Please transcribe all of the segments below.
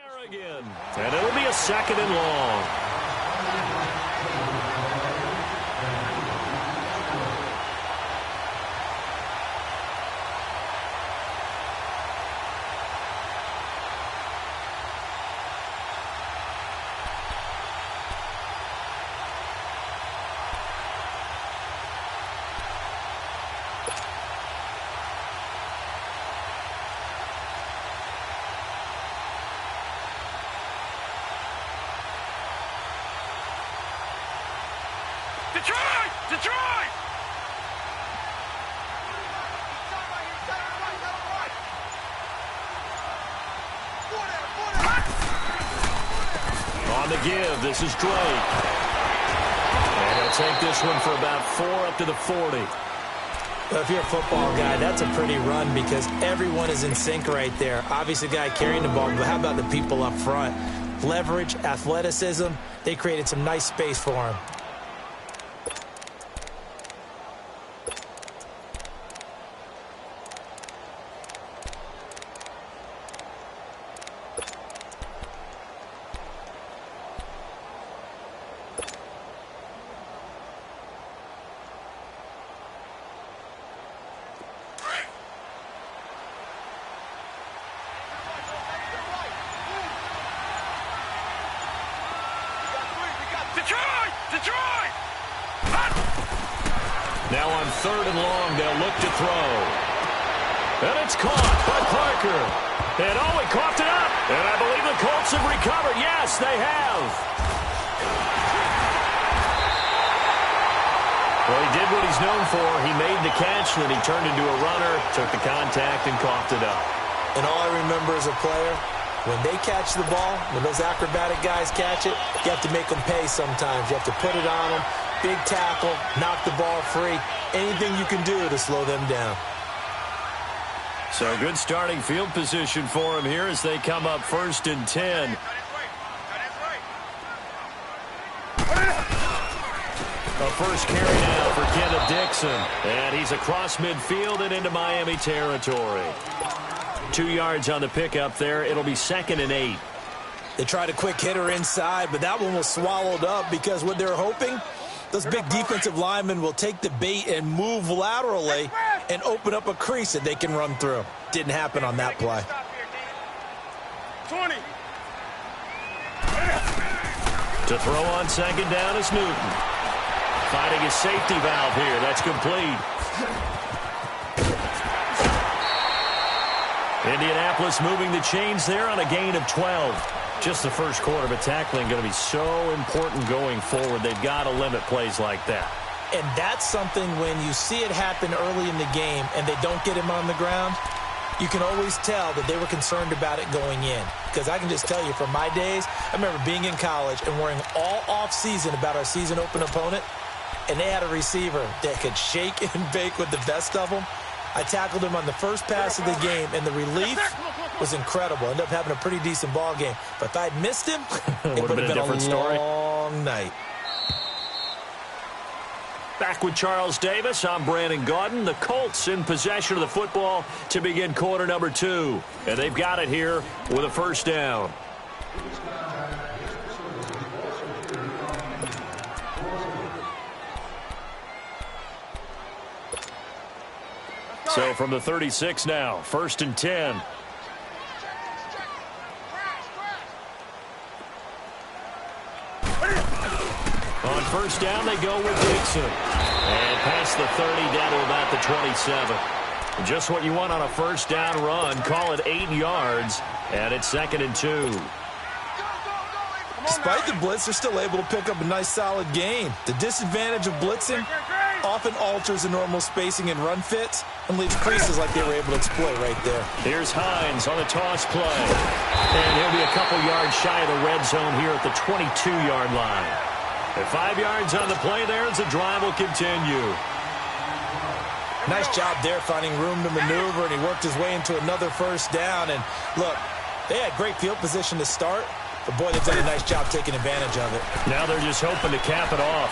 Again, and it'll be a second and long. Detroit! Detroit! On the give, this is Drake. And he'll take this one for about 4 up to the 40. Well, if you're a football guy, that's a pretty run because everyone is in sync right there. Obviously, the guy carrying the ball, but how about the people up front? Leverage, athleticism, they created some nice space for him. Detroit! Detroit! Now on 3rd and long, they'll look to throw. And it's caught by Parker. And he coughed it up. And I believe the Colts have recovered. Yes, they have. Well, he did what he's known for. He made the catch, then he turned into a runner, took the contact, and coughed it up. And all I remember as a player, when they catch the ball, when those acrobatic guys catch it, you have to make them pay sometimes. You have to put it on them, big tackle, knock the ball free, anything you can do to slow them down. So good starting field position for him here as they come up 1st and 10. A first carry now for Kenneth Dixon. And he's across midfield and into Miami territory. 2 yards on the pickup there. It'll be 2nd and 8. They tried a quick hitter inside, but that one was swallowed up because what they're hoping, those big defensive linemen will take the bait and move laterally and open up a crease that they can run through. Didn't happen on that play. 20. To throw on 2nd down is Newton. Finding his safety valve here. That's complete. Indianapolis moving the chains there on a gain of 12. Just the first quarter, but tackling going to be so important going forward. They've got to limit plays like that. And that's something when you see it happen early in the game and they don't get him on the ground, you can always tell that they were concerned about it going in. Because I can just tell you from my days, I remember being in college and worrying all off-season about our season open opponent, and they had a receiver that could shake and bake with the best of them. I tackled him on the first pass of the game, and the relief was incredible. Ended up having a pretty decent ball game. But if I'd missed him, it would have been a long night. Back with Charles Davis, I'm Brandon Gaudin. The Colts in possession of the football to begin quarter number 2. And they've got it here with a first down. So from the 36 now, 1st and 10. On first down, they go with Dixon. And past the 30, down to about the 27. Just what you want on a first down run. Call it 8 yards, and it's 2nd and 2. Despite the blitz, they're still able to pick up a nice, solid gain. The disadvantage of blitzing often alters the normal spacing and run fits and leaves creases like they were able to exploit right there. Here's Hines on the toss play. And he'll be a couple yards shy of the red zone here at the 22-yard line. At 5 yards on the play there as the drive will continue. Nice job there finding room to maneuver, and he worked his way into another first down. And look, they had great field position to start, but boy, they've done a nice job taking advantage of it. Now they're just hoping to cap it off.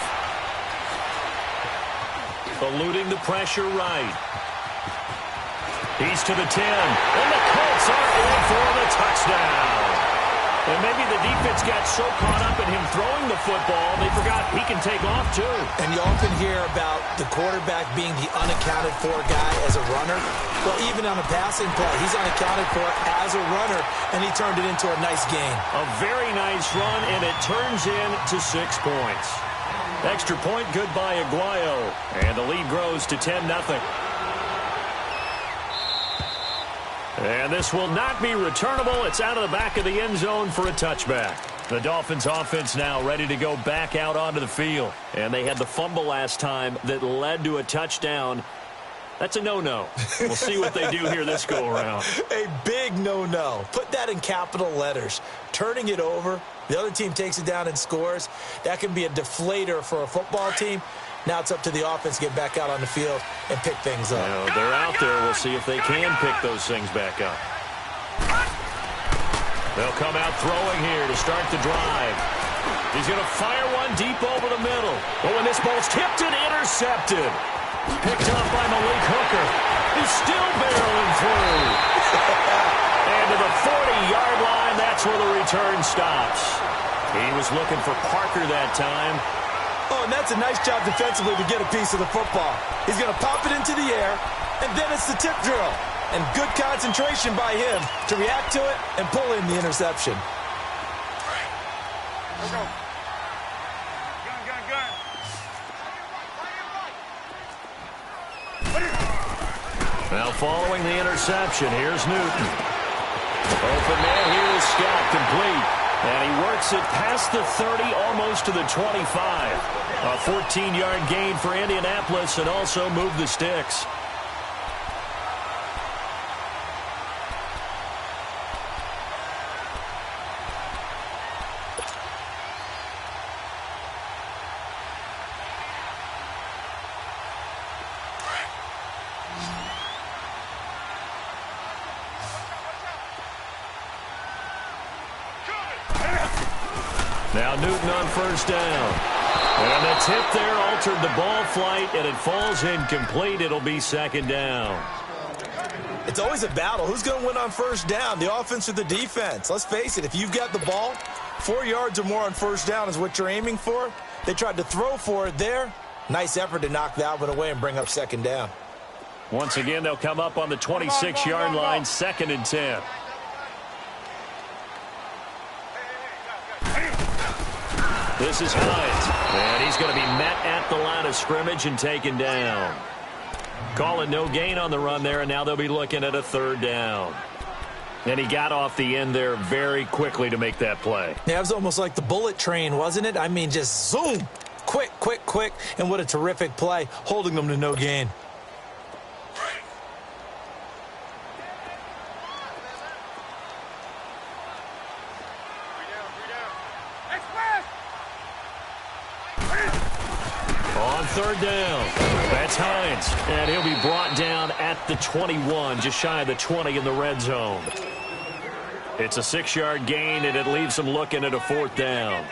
Eluding the pressure right. He's to the 10. And the Colts are in for the touchdown. And maybe the defense got so caught up in him throwing the football, they forgot he can take off too. And you often hear about the quarterback being the unaccounted for guy as a runner. Well, even on a passing play, he's unaccounted for as a runner, and he turned it into a nice gain. A very nice run, and it turns into 6 points. Extra point, good by Aguayo. And the lead grows to 10-0. And this will not be returnable. It's out of the back of the end zone for a touchback. The Dolphins offense now ready to go back out onto the field. And they had the fumble last time that led to a touchdown. That's a no-no. We'll see what they do here this go-around. A big no-no. Put that in capital letters. Turning it over, the other team takes it down and scores. That can be a deflator for a football team. Now it's up to the offense to get back out on the field and pick things up. Now, they're out there. We'll see if they can pick those things back up. They'll come out throwing here to start the drive. He's going to fire one deep over the middle. Oh, and this ball's tipped and intercepted. Picked up by Malik Hooker. He's still barreling through. And to the 40-yard line, that's where the return stops. He was looking for Parker that time. Oh, and that's a nice job defensively to get a piece of the football. He's going to pop it into the air, and then it's the tip drill. And good concentration by him to react to it and pull in the interception. Let's go. Now following the interception, here's Newton. Open man here is Scott, complete. And he works it past the 30, almost to the 25. A 14-yard gain for Indianapolis and also move the sticks. Now Newton on first down. And the tip there altered the ball flight, and it falls incomplete. It'll be second down. It's always a battle. Who's going to win on first down, the offense or the defense? Let's face it, if you've got the ball, 4 yards or more on first down is what you're aiming for. They tried to throw for it there. Nice effort to knock that one away and bring up second down. Once again, they'll come up on the 26-yard line, 2nd and 10. This is Hines, and he's going to be met at the line of scrimmage and taken down. Calling no gain on the run there, and now they'll be looking at a 3rd down. And he got off the end there very quickly to make that play. Yeah, it was almost like the bullet train, wasn't it? I mean, just zoom, quick, quick, quick, and what a terrific play, holding them to no gain. On 3rd down, that's Hines, and he'll be brought down at the 21, just shy of the 20 in the red zone. It's a 6-yard gain, and it leaves them looking at a 4th down.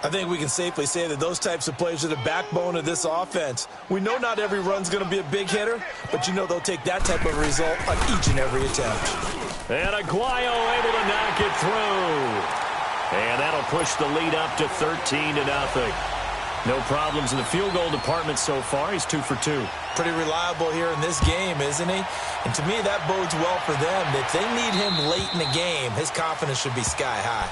I think we can safely say that those types of plays are the backbone of this offense. We know not every run's going to be a big hitter, but you know they'll take that type of result on each and every attempt. And Aguayo able to knock it through. And that'll push the lead up to 13-0. No problems in the field goal department so far. He's 2 for 2. Pretty reliable here in this game, isn't he? And to me, that bodes well for them. If they need him late in the game, his confidence should be sky high.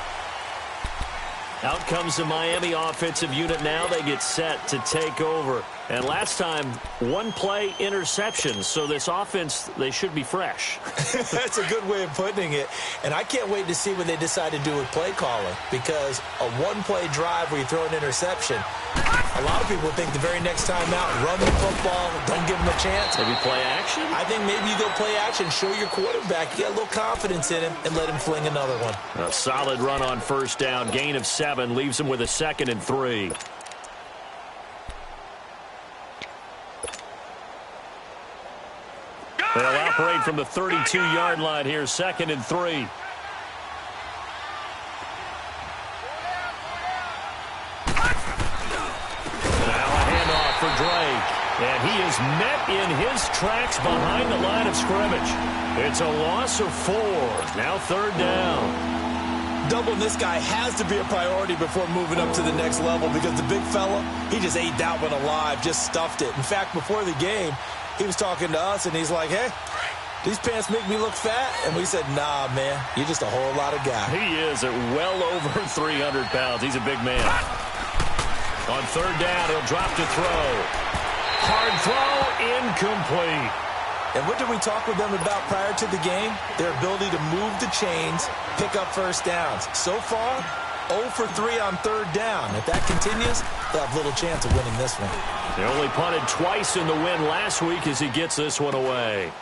Out comes the Miami offensive unit now. They get set to take over. And last time, 1-play interception. So this offense, they should be fresh. That's a good way of putting it. And I can't wait to see what they decide to do with play calling. Because a 1-play drive where you throw an interception, a lot of people think the very next time out, run the football, don't give them a chance. Maybe play action? I think maybe you go play action, show your quarterback, you get a little confidence in him, and let him fling another one. A solid run on first down. Gain of 7 leaves him with a 2nd and 3. They'll operate from the 32-yard line here, 2nd and 3. And he is met in his tracks behind the line of scrimmage. It's a loss of 4. Now 3rd down. doubling this guy has to be a priority before moving up to the next level because the big fella, he just ate that one alive, just stuffed it. In fact, before the game, he was talking to us, and he's like, hey, these pants make me look fat? And we said, nah, man, you're just a whole lot of guy. He is at well over 300 pounds. He's a big man. On third down, he'll drop to throw. Hard throw, incomplete. And what did we talk with them about prior to the game? Their ability to move the chains, pick up first downs. So far, 0 for 3 on third down. If that continues, they'll have little chance of winning this one. They only punted twice in the win last week as he gets this one away.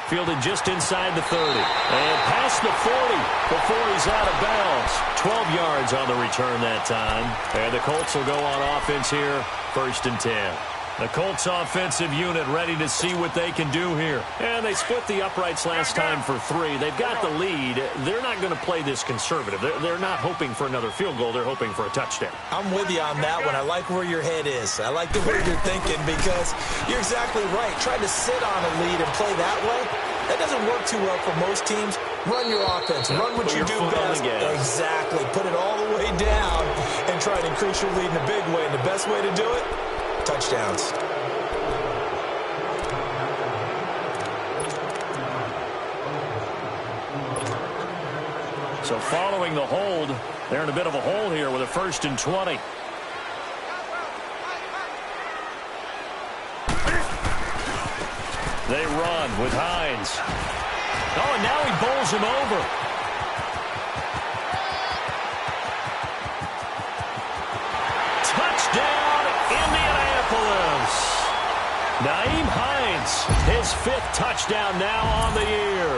Fielded just inside the 30. And past the 40 before he's out of bounds. 12 yards on the return that time. And the Colts will go on offense here, 1st and 10. The Colts offensive unit ready to see what they can do here. And they split the uprights last time for 3. They've got the lead. They're not going to play this conservative. They're not hoping for another field goal. They're hoping for a touchdown. I'm with you on that one. I like where your head is. I like the way you're thinking because you're exactly right. Trying to sit on a lead and play that way, that doesn't work too well for most teams. Run your offense. Run what you do best. Exactly. Put it all the way down and try to increase your lead in a big way. And the best way to do it, touchdowns. So following the hold, they're in a bit of a hole here with a 1st and 20. They run with Hines. Oh, and now he bowls him over. Touchdown, Indianapolis. Nyheim Hines, his 5th touchdown now on the year.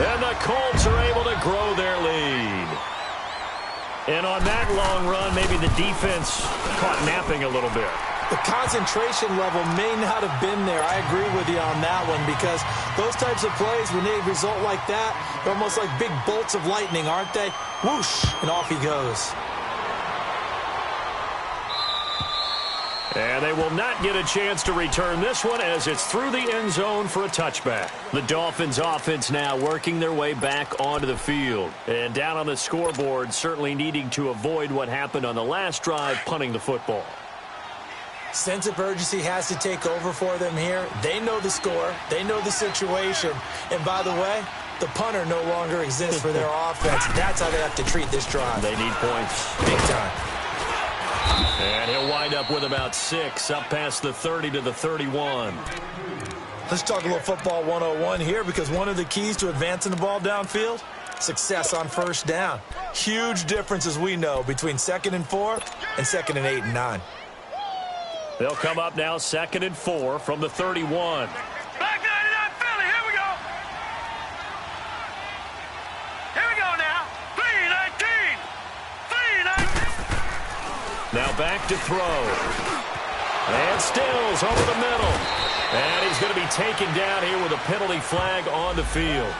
And the Colts are able to grow their lead. And on that long run, maybe the defense caught napping a little bit. The concentration level may not have been there. I agree with you on that one because those types of plays, when they result like that, they're almost like big bolts of lightning, aren't they? Whoosh, and off he goes. And they will not get a chance to return this one as it's through the end zone for a touchback. The Dolphins offense now working their way back onto the field. And down on the scoreboard, certainly needing to avoid what happened on the last drive, punting the football. Sense of urgency has to take over for them here. They know the score. They know the situation. And by the way, the punter no longer exists for their offense. That's how they have to treat this drive. They need points. Big time. And he'll wind up with about 6, up past the 30 to the 31. Let's talk a little football 101 here because one of the keys to advancing the ball downfield, success on first down. Huge difference, as we know, between 2nd and 4 and 2nd and 8 and 9. They'll come up now 2nd and 4 from the 31. Back 99 Philly, here we go. Here we go now. 3-19. 3-19. Now back to throw. And Stills over the middle. And he's going to be taken down here with a penalty flag on the field.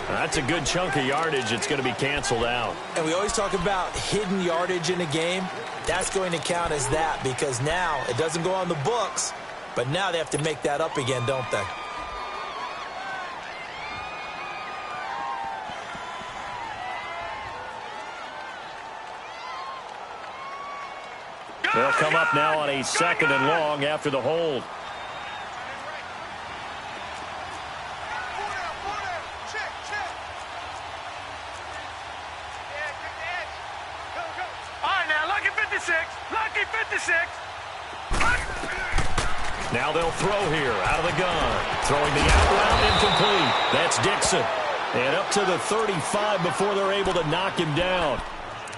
That's a good chunk of yardage. It's going to be canceled out. And we always talk about hidden yardage in a game. That's going to count as that because now it doesn't go on the books, but now they have to make that up again, don't they? They'll come up now on a 2nd and long after the hold. Lucky 56. Now they'll throw here out of the gun. Throwing the out route incomplete. That's Dixon. And up to the 35 before they're able to knock him down.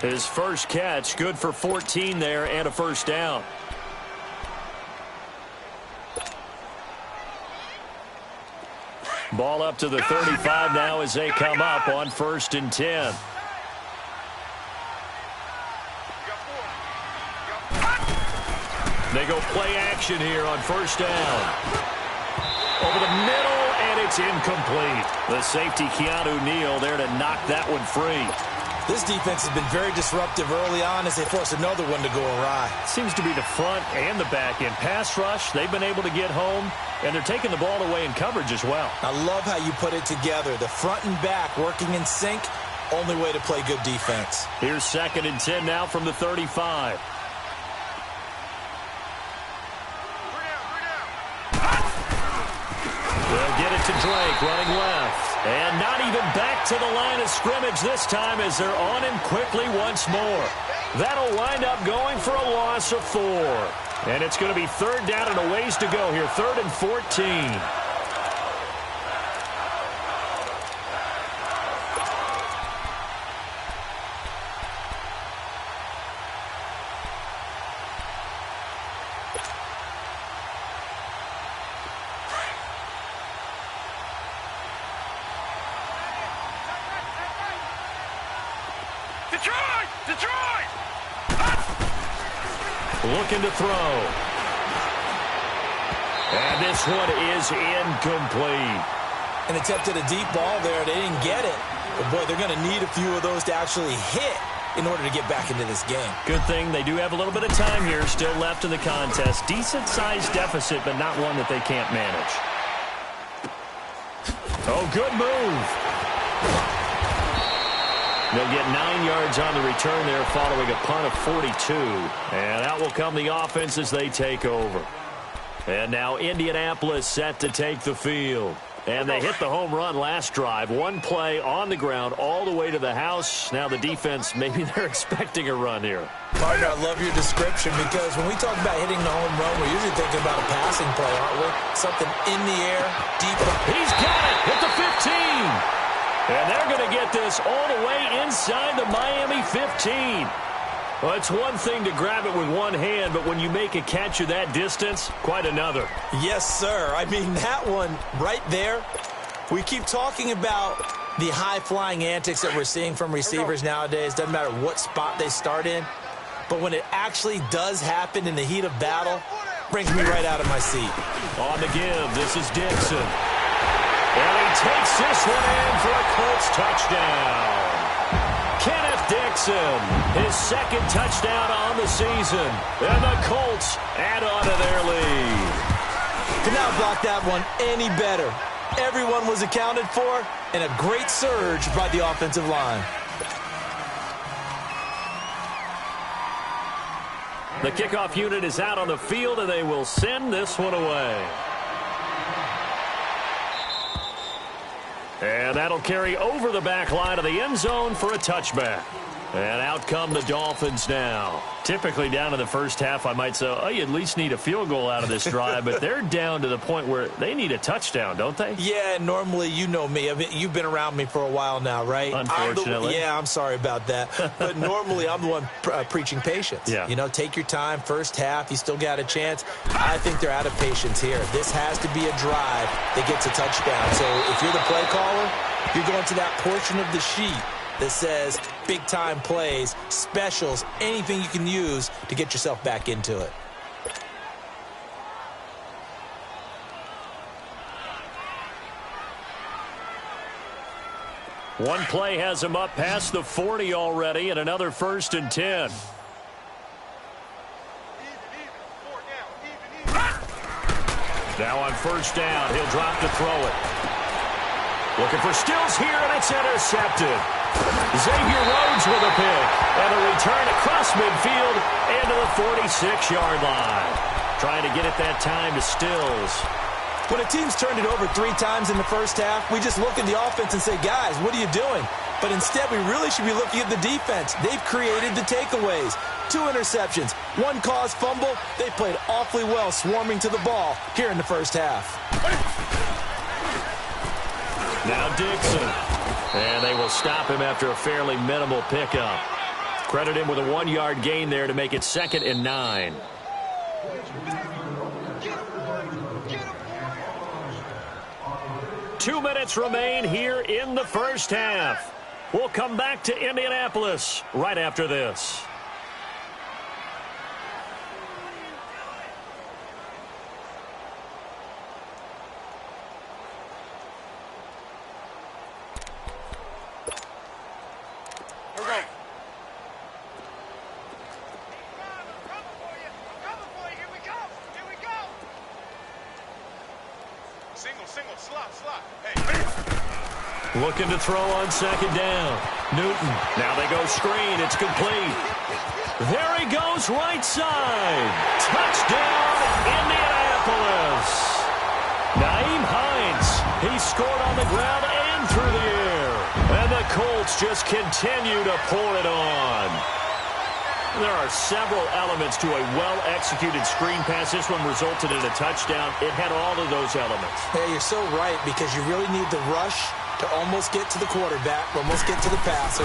His first catch, good for 14 there and a first down. Ball up to the 35 now as they come up on 1st and 10. They go play action here on first down. Over the middle, and it's incomplete. The safety, Keanu Neal, there to knock that one free. This defense has been very disruptive early on as they force another one to go awry. Seems to be the front and the back end. Pass rush, they've been able to get home, and they're taking the ball away in coverage as well. I love how you put it together. The front and back working in sync. Only way to play good defense. Here's 2nd and 10 now from the 35. They'll get it to Drake, running left. And not even back to the line of scrimmage this time as they're on him quickly once more. That'll wind up going for a loss of 4. And it's going to be 3rd down and a ways to go here, 3rd and 14. Looking to throw. And this one is incomplete. And attempted a deep ball there. They didn't get it. But, boy, they're going to need a few of those to actually hit in order to get back into this game. Good thing they do have a little bit of time here still left in the contest. Decent-sized deficit, but not one that they can't manage. Oh, good move. They'll get 9 yards on the return there following a punt of 42. And out will come the offense as they take over. And now Indianapolis set to take the field. And they hit the home run last drive. One play on the ground all the way to the house. Now the defense, maybe they're expecting a run here. Partner, I love your description because when we talk about hitting the home run, we're usually thinking about a passing play, aren't we? Something in the air, deep. He's got it at the 15. And they're going to get this all the way inside the Miami 15. Well, it's one thing to grab it with one hand, but when you make a catch of that distance, quite another. Yes, sir. I mean, that one right there, we keep talking about the high-flying antics that we're seeing from receivers nowadays. Doesn't matter what spot they start in. But when it actually does happen in the heat of battle, brings me right out of my seat. On the give, this is Dixon. And he takes this one in for a Colts touchdown. Kenneth Dixon, his 2nd touchdown on the season. And the Colts add on to their lead. Could not block that one any better. Everyone was accounted for, and a great surge by the offensive line. The kickoff unit is out on the field, and they will send this one away. And that'll carry over the back line of the end zone for a touchback. And out come the Dolphins now. Typically down in the first half, I might say, oh, you at least need a field goal out of this drive. But they're down to the point where they need a touchdown, don't they? Yeah, normally, you know me. I mean, you've been around me for a while now, right? Unfortunately. I'm sorry about that. But normally, I'm the one preaching patience. Yeah. You know, take your time. First half, you still got a chance. I think they're out of patience here. This has to be a drive that gets a touchdown. So if you're the play caller, you're going to that portion of the sheet that says big-time plays, specials, anything you can use to get yourself back into it. One play has him up past the 40 already, and another 1st and 10. Now on 1st down, he'll drop to throw it. Looking for Stills here, and it's intercepted. Xavier Rhodes with a pick, and a return across midfield into the 46-yard line. Trying to get it that time to Stills. When a team's turned it over 3 times in the first half, we just look at the offense and say, guys, what are you doing? But instead, we really should be looking at the defense. They've created the takeaways. 2 interceptions, 1 caused fumble. They played awfully well swarming to the ball here in the first half. Now Dixon. And they will stop him after a fairly minimal pickup. Credit him with a 1-yard gain there to make it 2nd and 9. Two minutes remain here in the first half. We'll come back to Indianapolis right after this. Looking to throw on second down. Newton. Now they go screen. It's complete. There he goes right side. Touchdown, Indianapolis. Nyheim Hines. He scored on the ground and through the air. And the Colts just continue to pour it on. There are several elements to a well-executed screen pass. This one resulted in a touchdown. It had all of those elements. Yeah, you're so right, because you really need the rush to almost get to the quarterback, almost get to the passer.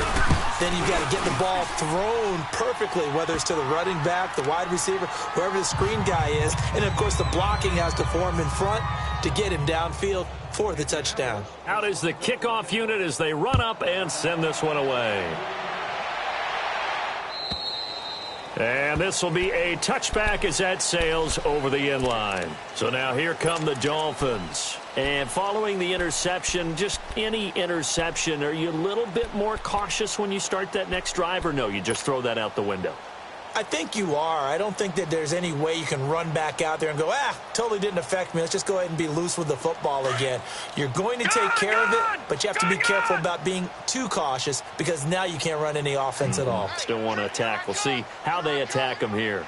Then you've got to get the ball thrown perfectly, whether it's to the running back, the wide receiver, whoever the screen guy is. And, of course, the blocking has to form in front to get him downfield for the touchdown. Out is the kickoff unit as they run up and send this one away. And this will be a touchback as that sails over the end line. So now here come the Dolphins. And following the interception, just any interception, are you a little bit more cautious when you start that next drive, or no, you just throw that out the window? I think you are. I don't think that there's any way you can run back out there and go, totally didn't affect me. Let's just go ahead and be loose with the football again. You're going to take care of it, but you have to be careful about being too cautious, because now you can't run any offense at all. Still want to attack. We'll see how they attack them here.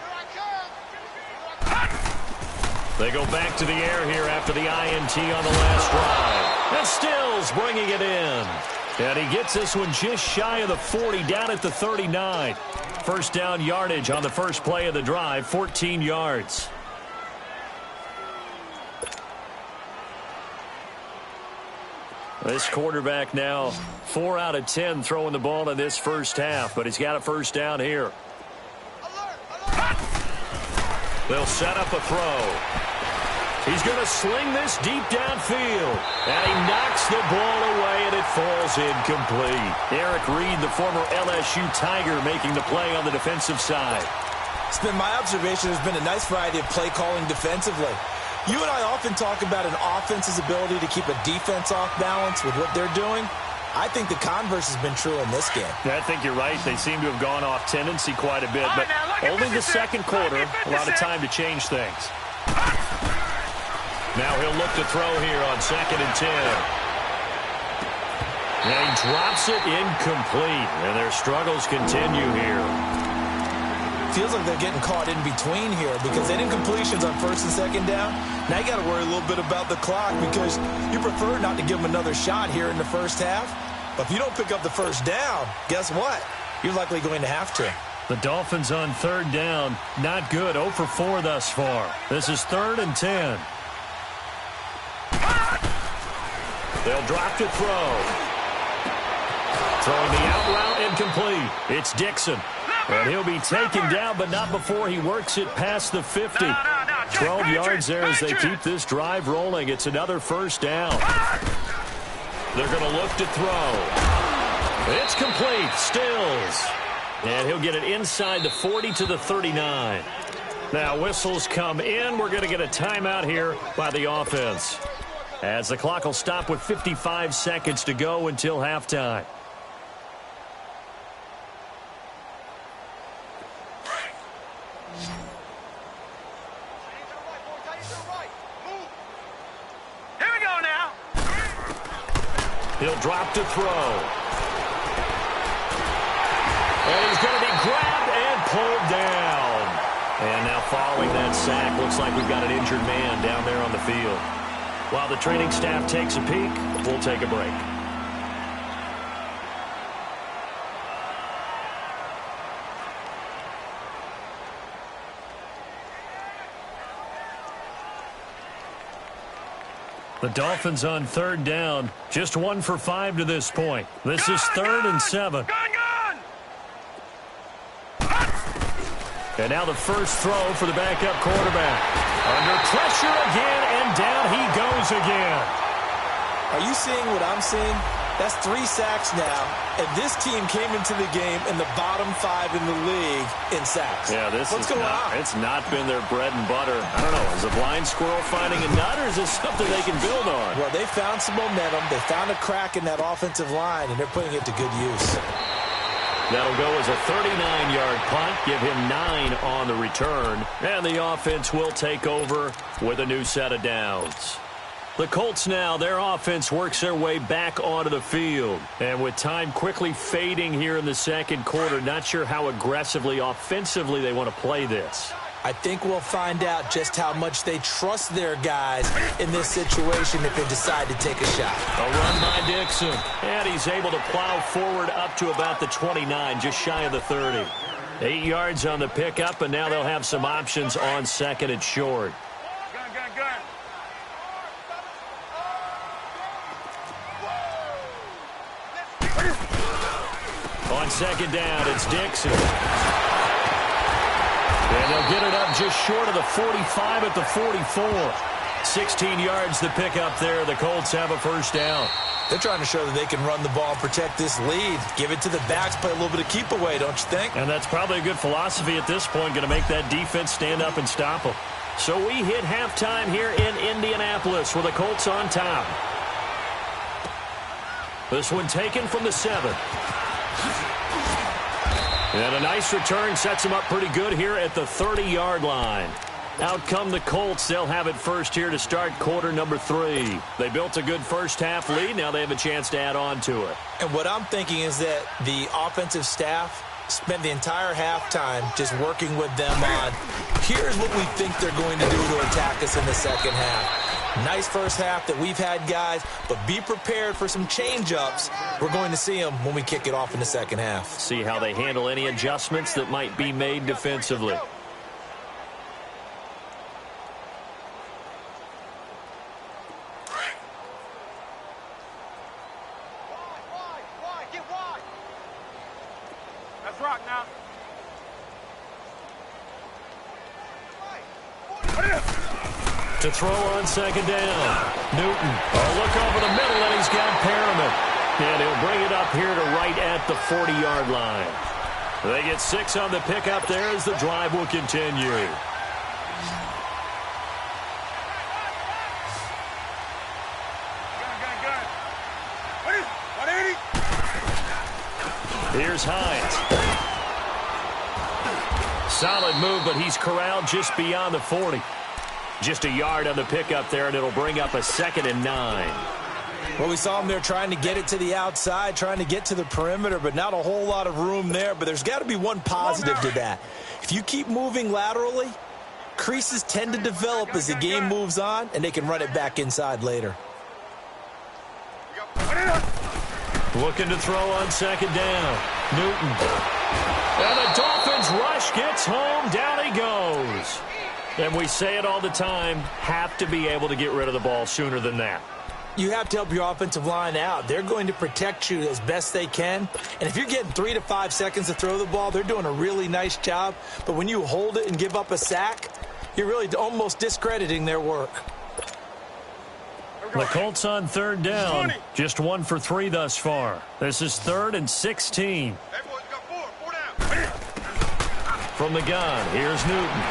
They go back to the air here after the INT on the last drive. And Stills bringing it in. And he gets this one just shy of the 40, down at the 39. First down yardage on the first play of the drive, 14 yards. This quarterback now 4 out of 10 throwing the ball in this first half, but he's got a first down here. They'll set up a throw. He's going to sling this deep downfield. And he knocks the ball away, and it falls incomplete. Eric Reed, the former LSU Tiger, making the play on the defensive side. It's been my observation there's been a nice variety of play calling defensively. You and I often talk about an offense's ability to keep a defense off balance with what they're doing. I think the converse has been true in this game. I think you're right. They seem to have gone off tendency quite a bit, but only the second quarter, a lot of time to change things. Now he'll look to throw here on 2nd and 10. And he drops it incomplete, and their struggles continue here. Feels like they're getting caught in between here, because then incompletions on 1st and 2nd down. Now you got to worry a little bit about the clock, because you prefer not to give them another shot here in the first half. But if you don't pick up the first down, guess what? You're likely going to have to. The Dolphins on 3rd down, not good. 0 for 4 thus far. This is 3rd and 10. They'll drop to throw. Throwing the out route incomplete. It's Dixon. And he'll be taken down, but not before he works it past the 50. 12 yards there as they keep this drive rolling. It's another first down. They're going to look to throw. It's complete. Stills. And he'll get it inside the 40 to the 39. Now whistles come in. We're going to get a timeout here by the offense, as the clock will stop with 55 seconds to go until halftime. Here we go now. He'll drop to throw. And he's going to be grabbed and pulled down. And now following that sack, looks like we've got an injured man down there on the field. While the training staff takes a peek, we'll take a break. The Dolphins on 3rd down, just 1 for 5 to this point. This is 3rd and 7. Gone! And now the first throw for the backup quarterback. Under pressure again, and down he goes again. Are you seeing what I'm seeing? That's 3 sacks now, and this team came into the game in the bottom 5 in the league in sacks. Yeah, What's going on? It's not been their bread and butter. I don't know, is a blind squirrel finding a nut, or is this something they can build on? Well, they found some momentum. They found a crack in that offensive line, and they're putting it to good use. That'll go as a 39-yard punt, give him 9 on the return, and the offense will take over with a new set of downs. The Colts now, their offense works their way back onto the field. And with time quickly fading here in the second quarter, not sure how aggressively, offensively they want to play this. I think we'll find out just how much they trust their guys in this situation if they decide to take a shot. A run by Dixon. And he's able to plow forward up to about the 29, just shy of the 30. 8 yards on the pickup, and now they'll have some options on second and short. Gun. On second down, it's Dixon. And they'll get it up just short of the 45 at the 44. 16 yards to pick up there. The Colts have a first down. They're trying to show that they can run the ball and protect this lead. Give it to the backs, play a little bit of keep away, don't you think? And that's probably a good philosophy at this point, going to make that defense stand up and stop them. So we hit halftime here in Indianapolis with the Colts on top. This one taken from the 7. And a nice return sets them up pretty good here at the 30-yard line. Out come the Colts. They'll have it first here to start quarter number 3. They built a good first-half lead. Now they have a chance to add on to it. And what I'm thinking is that the offensive staff spent the entire halftime just working with them on, here's what we think they're going to do to attack us in the second half. Nice first half that we've had, guys, but be prepared for some change-ups. We're going to see them when we kick it off in the second half. See how they handle any adjustments that might be made defensively. Let's rock now. To throw on second down. Newton. A look over the middle, and he's got Perriman. And he'll bring it up here to right at the 40-yard line. They get 6 on the pickup there as the drive will continue. Gun. 180. Here's Hines. Solid move, but he's corralled just beyond the 40. Just a yard on the pickup there, and it'll bring up a 2nd and 9. Well, we saw him there trying to get it to the outside, trying to get to the perimeter, but not a whole lot of room there. But there's got to be one positive to that. If you keep moving laterally, creases tend to develop as the game moves on, and they can run it back inside later. Looking to throw on second down. Newton. And the Dolphins rush gets home. Down he goes. And we say it all the time, have to be able to get rid of the ball sooner than that. You have to help your offensive line out. They're going to protect you as best they can. And if you're getting 3 to 5 seconds to throw the ball, they're doing a really nice job. But when you hold it and give up a sack, you're really almost discrediting their work. The Colts on third down. Just 1 for 3 thus far. This is 3rd and 16. From the gun, here's Newton.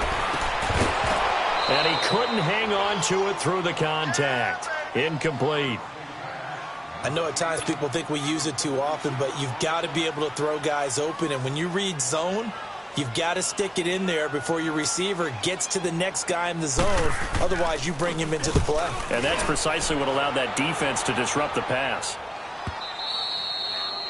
And he couldn't hang on to it through the contact. Incomplete. I know at times people think we use it too often, but you've got to be able to throw guys open. And when you read zone, you've got to stick it in there before your receiver gets to the next guy in the zone. Otherwise, you bring him into the play. And that's precisely what allowed that defense to disrupt the pass.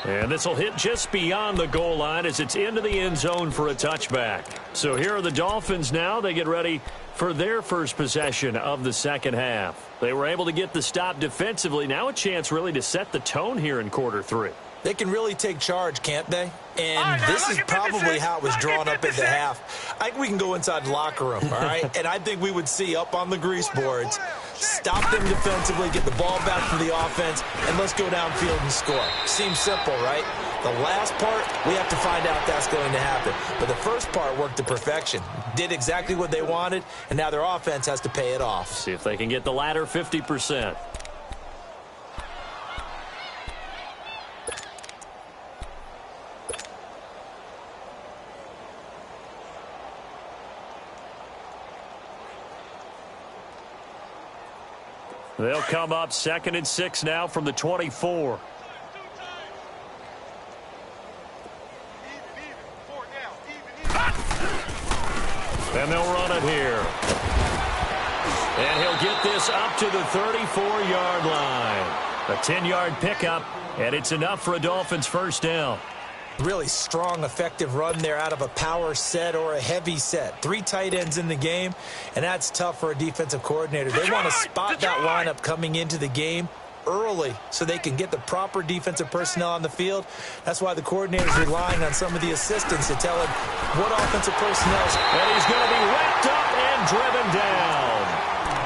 And this will hit just beyond the goal line as it's into the end zone for a touchback. So here are the Dolphins now. They get ready for their first possession of the second half. They were able to get the stop defensively. Now a chance really to set the tone here in quarter 3. They can really take charge, can't they? And this is probably how it was drawn up at the half. I think we can go inside the locker room, all right? And I think we would see up on the grease boards, stop them defensively, get the ball back from the offense, and let's go downfield and score. Seems simple, right? The last part, we have to find out that's going to happen. But the first part worked to perfection. Did exactly what they wanted, and now their offense has to pay it off. See if they can get the latter 50%. They'll come up 2nd and 6 now from the 24. And they'll run it here. And he'll get get this up to the 34-yard line. A 10-yard pickup, and it's enough for a Dolphins first down. Really strong, effective run there out of a power set or a heavy set. 3 tight ends in the game, and that's tough for a defensive coordinator. They want to spot that lineup coming into the game early so they can get the proper defensive personnel on the field. That's why the coordinator is relying on some of the assistants to tell him what offensive personnel. And he's going to be wrapped up and driven down.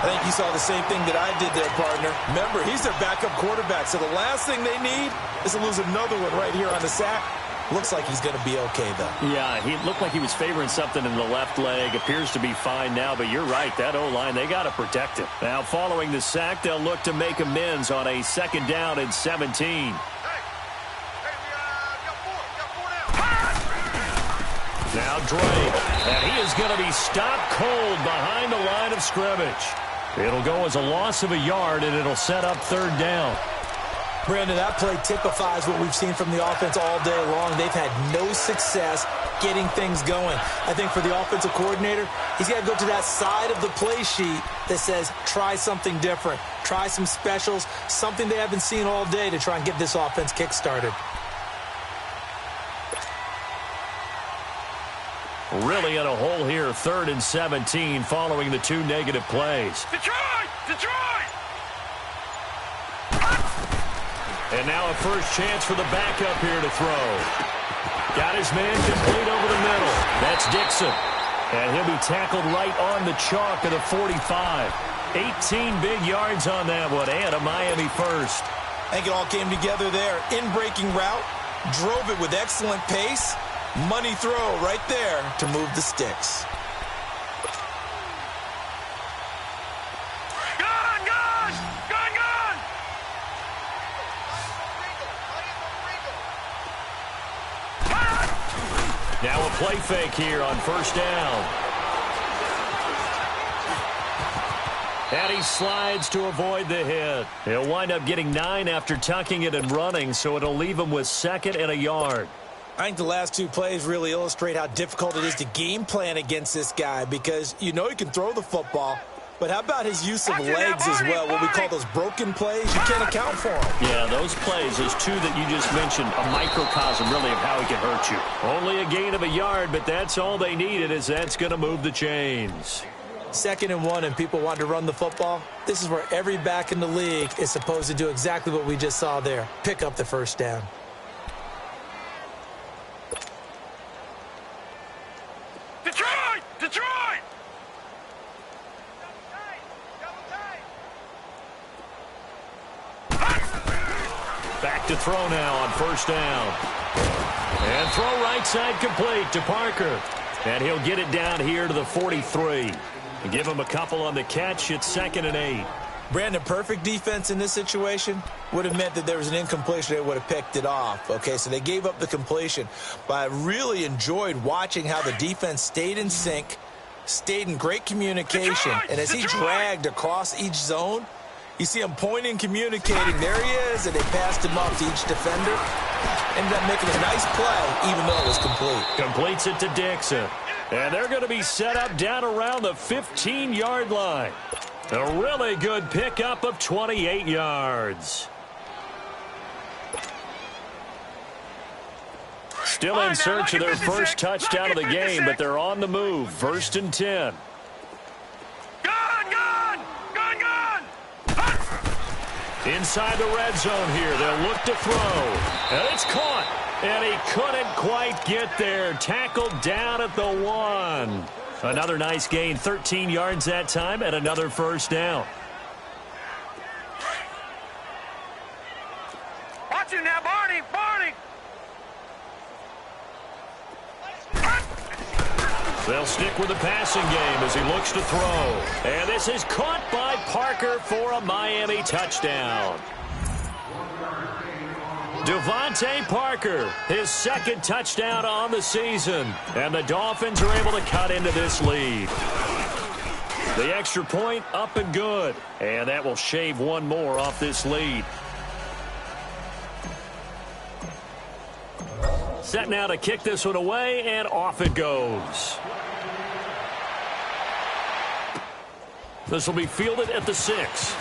I think you saw the same thing that I did there, partner. Remember, he's their backup quarterback, so the last thing they need is to lose another one right here on the sack. Looks like he's going to be okay, though. Yeah, he looked like he was favoring something in the left leg. Appears to be fine now, but you're right. That O-line, they got to protect it. Now, following the sack, they'll look to make amends on a 2nd down and 17. Now Drake, and he is going to be stopped cold behind the line of scrimmage. It'll go as a loss of a yard, and it'll set up 3rd down. Brandon, that play typifies what we've seen from the offense all day long. They've had no success getting things going. I think for the offensive coordinator, he's got to go to that side of the play sheet that says, try something different. Try some specials, something they haven't seen all day to try and get this offense kick-started. Really in a hole here, 3rd and 17 following the 2 negative plays. Detroit! Detroit! And now a first chance for the backup here to throw. Got his man complete over the middle. That's Dixon. And he'll be tackled right on the chalk of the 45. 18 big yards on that one, and a Miami first. I think it all came together there. In-breaking route, drove it with excellent pace. Money throw right there to move the sticks. Gone! Gone! Gone! Gone! Now a play fake here on 1st down. And he slides to avoid the hit. He'll wind up getting 9 after tucking it and running, so it'll leave him with 2nd and a yard. I think the last 2 plays really illustrate how difficult it is to game plan against this guy because you know he can throw the football, but how about his use of legs as well, what we call those broken plays? You can't account for them. Yeah, those plays, those 2 that you just mentioned, a microcosm really of how he can hurt you. Only a gain of a yard, but that's all they needed, as that's going to move the chains. 2nd and 1 and people want to run the football. This is where every back in the league is supposed to do exactly what we just saw there. Pick up the 1st down. Detroit! Detroit! Back to throw now on 1st down. And throw right side complete to Parker. And he'll get it down here to the 43. And give him a couple on the catch. It's 2nd and 8. Brandon, perfect defense in this situation would have meant that there was an incompletion. They would have picked it off. Okay, so they gave up the completion. But I really enjoyed watching how the defense stayed in sync, stayed in great communication. And as he dragged across each zone, you see him pointing, communicating. There he is, and they passed him off to each defender. Ended up making a nice play, even though it was complete. Completes it to Dixon. And they're going to be set up down around the 15-yard line. A really good pickup of 28 yards. Still in search of their first touchdown of the game, but they're on the move. 1st and 10. Gone! Gone! Gone! Gone! Inside the red zone here, they'll look to throw. And it's caught. And he couldn't quite get there. Tackled down at the 1. Another nice gain, 13 yards that time, and another 1st down. Watch him now, Barney! Barney! They'll stick with the passing game as he looks to throw. And this is caught by Parker for a Miami touchdown. Devontae Parker, his 2nd touchdown on the season. And the Dolphins are able to cut into this lead. The extra point up and good. And that will shave 1 more off this lead. Set now to kick this one away, and off it goes. This will be fielded at the 6.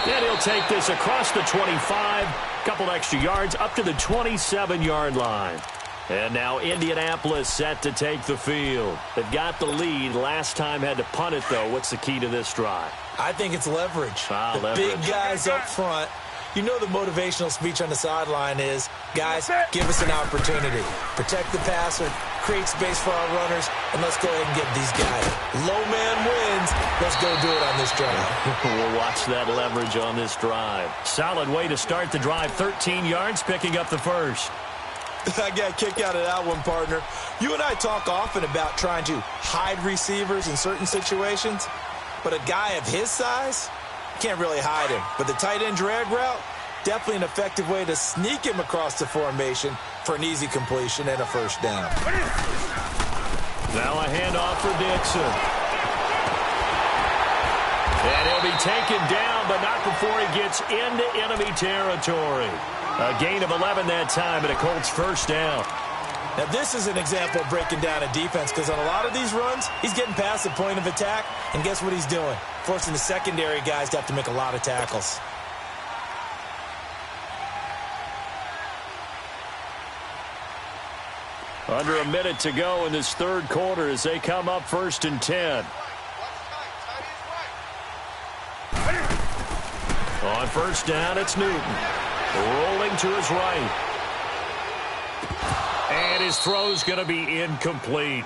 And he'll take this across the 25, couple extra yards up to the 27-yard line. And now Indianapolis set to take the field. They've got the lead. Last time had to punt it, though. What's the key to this drive? I think it's leverage. Leverage. Big guys up front. You know the motivational speech on the sideline is, guys, give us an opportunity. Protect the passer, create space for our runners, and let's go ahead and get these guys. Low man wins. Let's go do it on this drive. We'll watch that leverage on this drive. Solid way to start the drive. 13 yards, picking up the first. I got a kick out of that one, partner. You and I talk often about trying to hide receivers in certain situations, but a guy of his size can't really hide him. But the tight end drag route, definitely an effective way to sneak him across the formation for an easy completion and a first down. Now a handoff for Dixon. And he'll be taken down, but not before he gets into enemy territory. A gain of 11 that time, and a Colts first down. Now, this is an example of breaking down a defense, because on a lot of these runs, he's getting past the point of attack, and guess what he's doing? Forcing the secondary guys to have to make a lot of tackles. Under a minute to go in this third quarter as they come up 1st and 10. On first down, it's Newton. Rolling to his right. And his throw's going to be incomplete.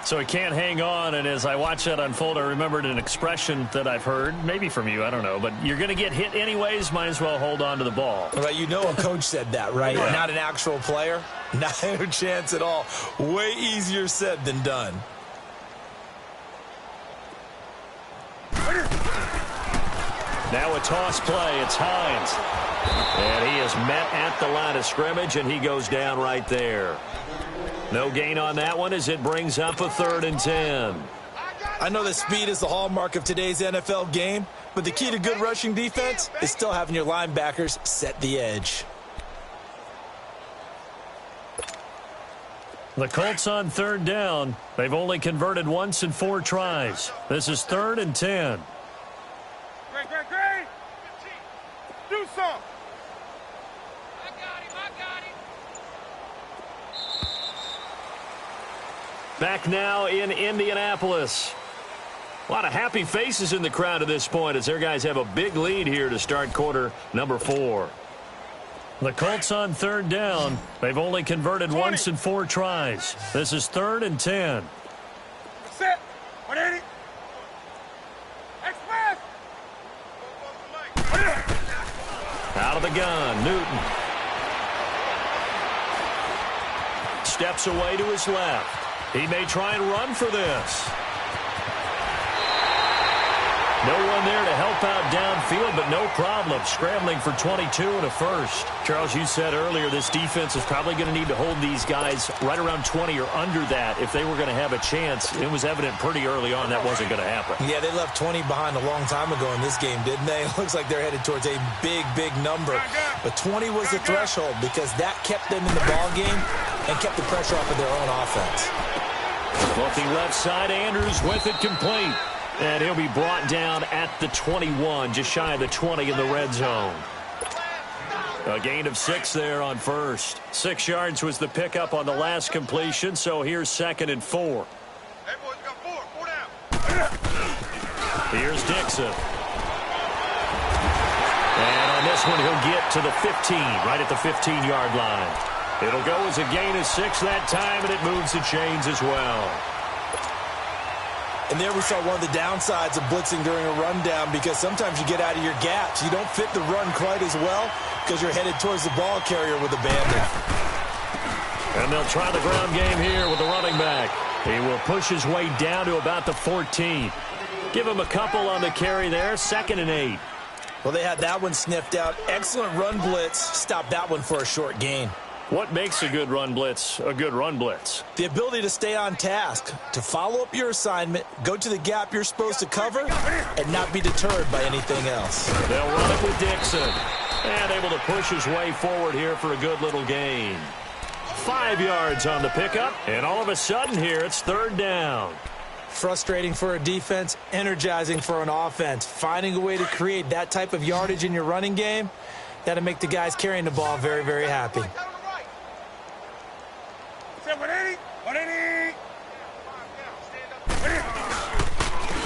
So he can't hang on, and as I watch that unfold, I remembered an expression that I've heard, maybe from you, I don't know, but you're going to get hit anyways, might as well hold on to the ball. Well, you know a coach said that, right? Yeah. Not an actual player. Not a chance at all. Way easier said than done. Now a toss play. It's Hines. And he is met at the line of scrimmage, and he goes down right there. No gain on that one as it brings up a 3rd and 10. I know that speed is the hallmark of today's NFL game, but the key to good rushing defense is still having your linebackers set the edge. The Colts on 3rd down. They've only converted once in 4 tries. This is 3rd and 10. Great. Do something. I got him. Back now in Indianapolis. A lot of happy faces in the crowd at this point as their guys have a big lead here to start quarter number 4. The Colts on 3rd down. They've only converted once in 4 tries. This is 3rd and 10. Set. 180. Express. Out of the gun, Newton. Steps away to his left. He may try and run for this. No one there to help out downfield, but no problem. Scrambling for 22 and a first. Charles, you said earlier this defense is probably going to need to hold these guys right around 20 or under that if they were going to have a chance. It was evident pretty early on that wasn't going to happen. Yeah, they left 20 behind a long time ago in this game, didn't they? It looks like they're headed towards a big number. But 20 was the threshold because that kept them in the ball game and kept the pressure off of their own offense. Looking left side, Andrews with it complete. And he'll be brought down at the 21, just shy of the 20 in the red zone. A gain of 6 there on first. 6 yards was the pickup on the last completion, so here's 2nd and 4. Hey, boys, got 4 down. Here's Dixon. And on this one, he'll get to the 15, right at the 15-yard line. It'll go as a gain of 6 that time, and it moves the chains as well. And there we saw one of the downsides of blitzing during a rundown because sometimes you get out of your gaps. You don't fit the run quite as well because you're headed towards the ball carrier with abandon. And they'll try the ground game here with the running back. He will push his way down to about the 14. Give him a couple on the carry there. 2nd and 8. Well, they had that one sniffed out. Excellent run blitz. Stopped that one for a short gain. What makes a good run blitz a good run blitz? The ability to stay on task, to follow up your assignment, go to the gap you're supposed to cover, and not be deterred by anything else. They'll run it with Dixon. And able to push his way forward here for a good little gain. 5 yards on the pickup, and all of a sudden here it's 3rd down. Frustrating for a defense, energizing for an offense. Finding a way to create that type of yardage in your running game, that'll make the guys carrying the ball very, very happy.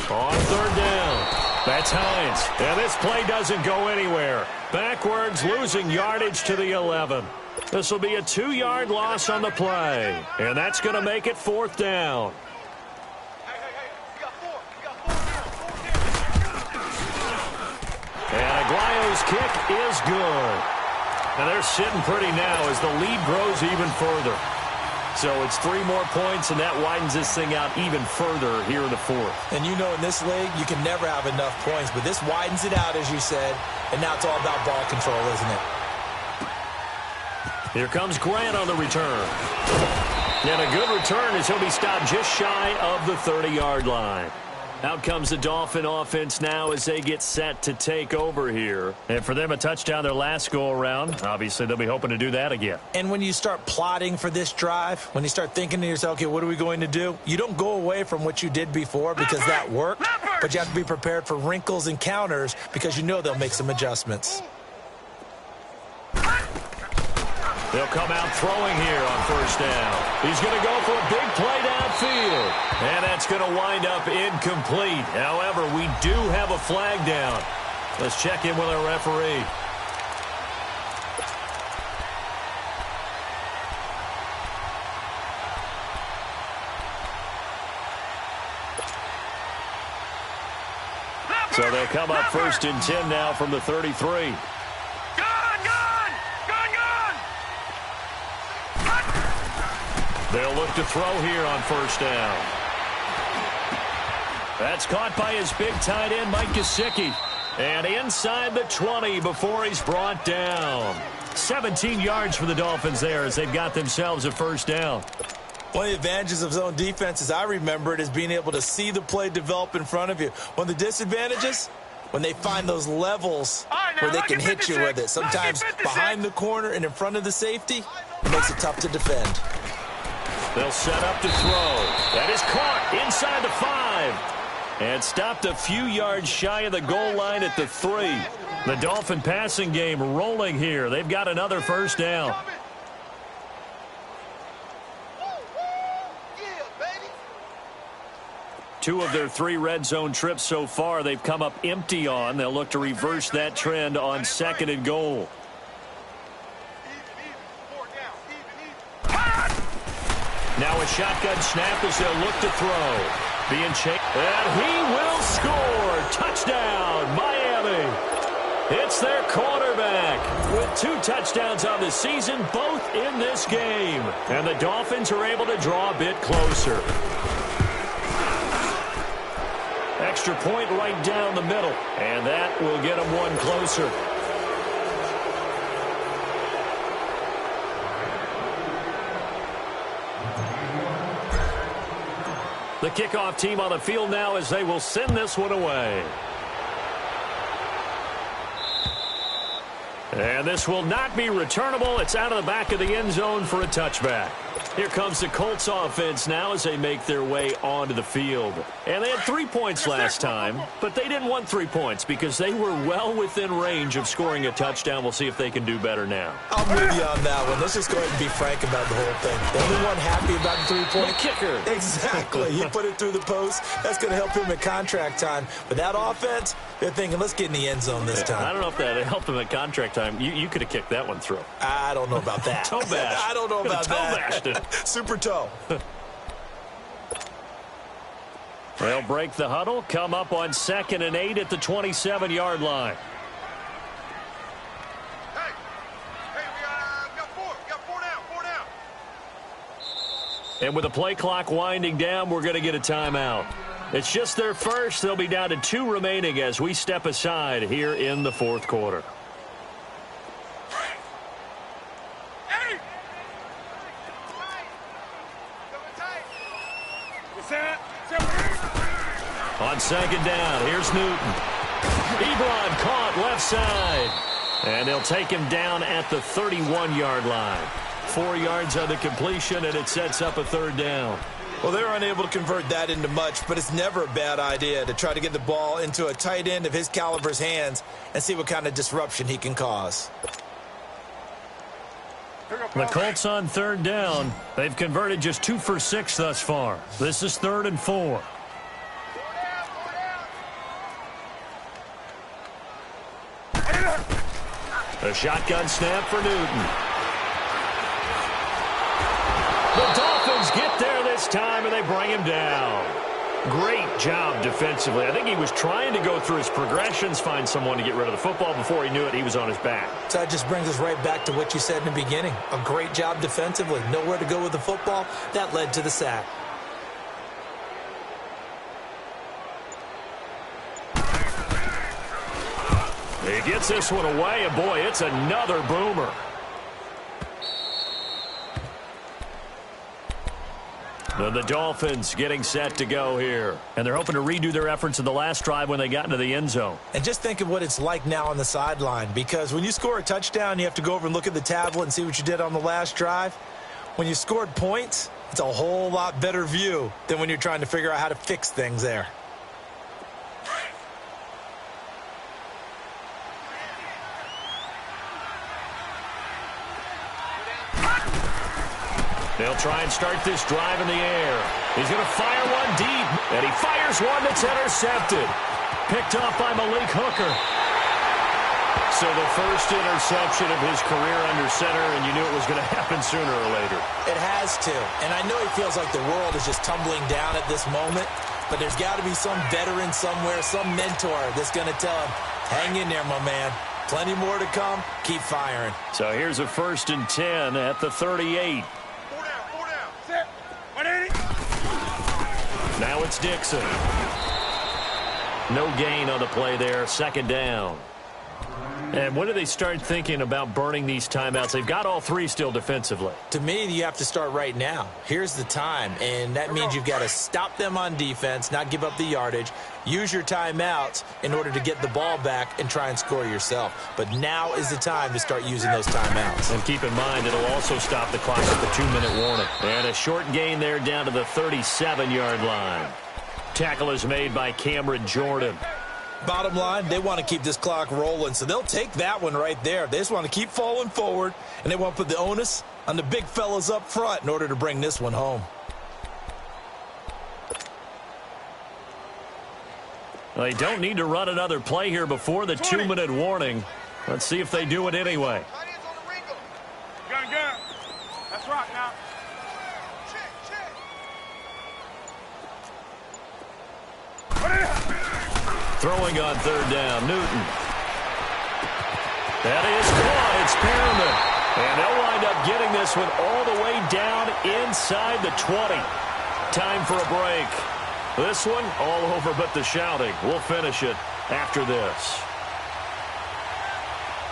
On third down, that's Hines. And this play doesn't go anywhere. Backwards, losing yardage to the 11. This will be a 2-yard loss on the play. And that's going to make it fourth down. And Aguayo's kick is good. And they're sitting pretty now as the lead grows even further. So it's 3 more points, and that widens this thing out even further here in the fourth. And you know in this league, you can never have enough points, but this widens it out, as you said, and now it's all about ball control, isn't it? Here comes Grant on the return. And a good return as he'll be stopped just shy of the 30-yard line. Out comes the Dolphin offense now as they get set to take over here. And for them, a touchdown their last go-around. Obviously, they'll be hoping to do that again. And when you start plotting for this drive, when you start thinking to yourself, okay, what are we going to do? You don't go away from what you did before because that worked, but you have to be prepared for wrinkles and counters because you know they'll make some adjustments. They'll come out throwing here on first down. He's going to go for a big play downfield. And that's going to wind up incomplete. However, we do have a flag down. Let's check in with our referee. So they'll come up first and 10 now from the 33. They'll look to throw here on first down. That's caught by his big tight end, Mike Gesicki. And inside the 20 before he's brought down. 17 yards for the Dolphins there as they've got themselves a first down. One of the advantages of zone defense, as I remember it, is being able to see the play develop in front of you. One of the disadvantages, when they find those levels where they can hit you with it. Sometimes behind the corner and in front of the safety, it makes it tough to defend. They'll set up to throw. That is caught inside the 5. And stopped a few yards shy of the goal line at the 3. The Dolphin passing game rolling here. They've got another first down. Two of their 3 red zone trips so far they've come up empty on. They'll look to reverse that trend on second and goal. Now a shotgun snap as they'll look to throw. Being chased. And he will score. Touchdown, Miami. It's their quarterback with 2 touchdowns on the season, both in this game. And the Dolphins are able to draw a bit closer. Extra point right down the middle. And that will get them 1 closer. The kickoff team on the field now as they will send this one away. And this will not be returnable. It's out of the back of the end zone for a touchback. Here comes the Colts offense now as they make their way onto the field. And they had 3 points last time, but they didn't want 3 points because they were well within range of scoring a touchdown. We'll see if they can do better now. I'm with you on that one. Let's just go ahead and be frank about the whole thing. The only one happy about the 3-point kicker. Exactly. He put it through the post. That's going to help him at contract time. But that offense, they're thinking, let's get in the end zone this time. I don't know if that helped him at contract time. You could have kicked that one through. I don't know about that. Toe bash. I don't know about that. Toe bashed it. Super toe. They'll break the huddle, come up on 2nd and 8 at the 27-yard line. Hey, we got 4. We got 4 down. And with the play clock winding down, we're going to get a timeout. It's just their first. They'll be down to 2 remaining as we step aside here in the 4th quarter. On 2nd down, here's Newton. Ebron caught left side. And they'll take him down at the 31-yard line. 4 yards on the completion, and it sets up a 3rd down. Well, they were unable to convert that into much, but it's never a bad idea to try to get the ball into a tight end of his caliber's hands and see what kind of disruption he can cause. The Colts on third down. They've converted just 2 for 6 thus far. This is 3rd and 4. A shotgun snap for Newton. The Dolphins get there this time, and they bring him down. Great job defensively. I think he was trying to go through his progressions, find someone to get rid of the football. Before he knew it, he was on his back. So that just brings us right back to what you said in the beginning. A great job defensively. Nowhere to go with the football. That led to the sack. He gets this one away, and boy, it's another boomer. And the Dolphins getting set to go here. And they're hoping to redo their efforts in the last drive when they got into the end zone. And just think of what it's like now on the sideline, because when you score a touchdown, you have to go over and look at the tablet and see what you did on the last drive. When you scored points, it's a whole lot better view than when you're trying to figure out how to fix things there. They'll try and start this drive in the air. He's going to fire one deep, and he fires one that's intercepted. Picked off by Malik Hooker. So the first interception of his career under center, and you knew it was going to happen sooner or later. It has to, and I know he feels like the world is just tumbling down at this moment, but there's got to be some veteran somewhere, some mentor that's going to tell him, hang in there, my man. Plenty more to come. Keep firing. So here's a 1st and 10 at the 38. Now it's Dixon. No gain on the play there. 2nd down. And when do they start thinking about burning these timeouts? They've got all 3 still defensively. To me, you have to start right now. Here's the time, and that means you've got to stop them on defense, not give up the yardage, use your timeouts in order to get the ball back and try and score yourself. But now is the time to start using those timeouts. And keep in mind, it'll also stop the clock at the 2-minute warning. And a short gain there down to the 37-yard line. Tackle is made by Cameron Jordan. Bottom line, they want to keep this clock rolling, so they'll take that one right there. They just want to keep falling forward, and they want to put the onus on the big fellas up front in order to bring this one home. They don't need to run another play here before the 2-minute warning. Let's see if they do it anyway. Gun. That's right now. Throwing on 3rd down, Newton. That is caught. It's Perriman. And they'll wind up getting this one all the way down inside the 20. Time for a break. This one all over but the shouting. We'll finish it after this.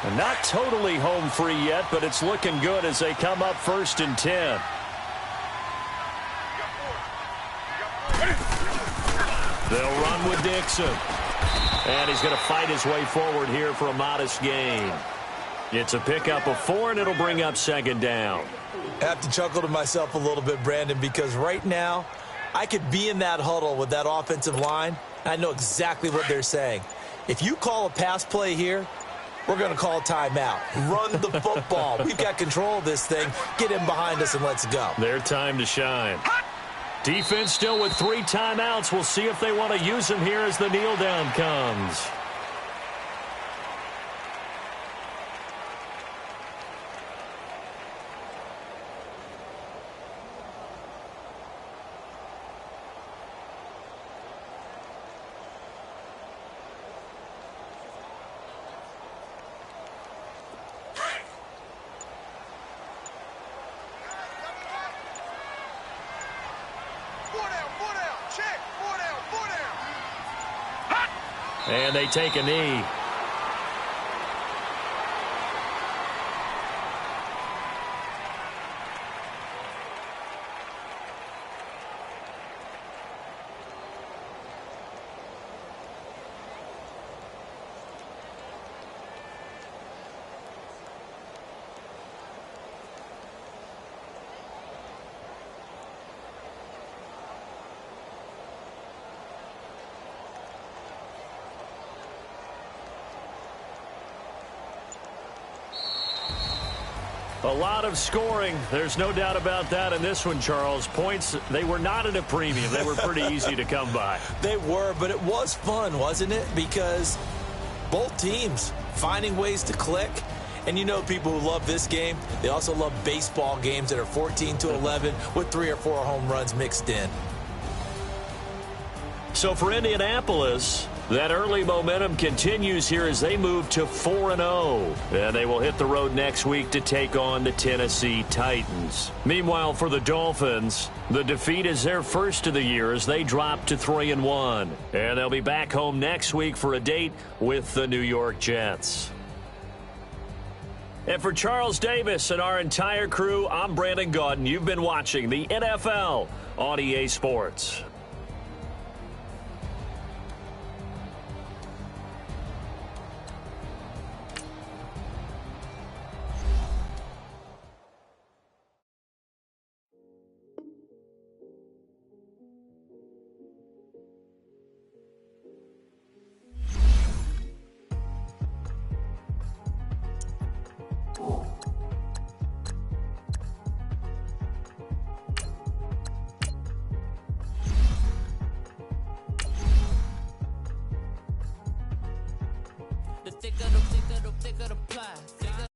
And not totally home free yet, but it's looking good as they come up 1st and 10. They'll run with Dixon. And he's going to fight his way forward here for a modest gain. It's a pickup of 4, and it'll bring up 2nd down. I have to chuckle to myself a little bit, Brandon, because right now I could be in that huddle with that offensive line. I know exactly what they're saying. If you call a pass play here, we're going to call a timeout. Run the football. We've got control of this thing. Get in behind us and let's go. Their time to shine. Defense still with 3 timeouts. We'll see if they want to use them here as the kneel down comes. And they take a knee. A lot of scoring. There's no doubt about that in this one, Charles. Points, they were not at a premium. They were pretty easy to come by. They were, but it was fun, wasn't it? Because both teams finding ways to click. And you know people who love this game, they also love baseball games that are 14-11 with 3 or 4 home runs mixed in. So for Indianapolis, that early momentum continues here as they move to 4-0. And they will hit the road next week to take on the Tennessee Titans. Meanwhile, for the Dolphins, the defeat is their first of the year as they drop to 3-1. And they'll be back home next week for a date with the New York Jets. And for Charles Davis and our entire crew, I'm Brandon Gaudin. You've been watching the NFL on EA Sports. The thicker the pie.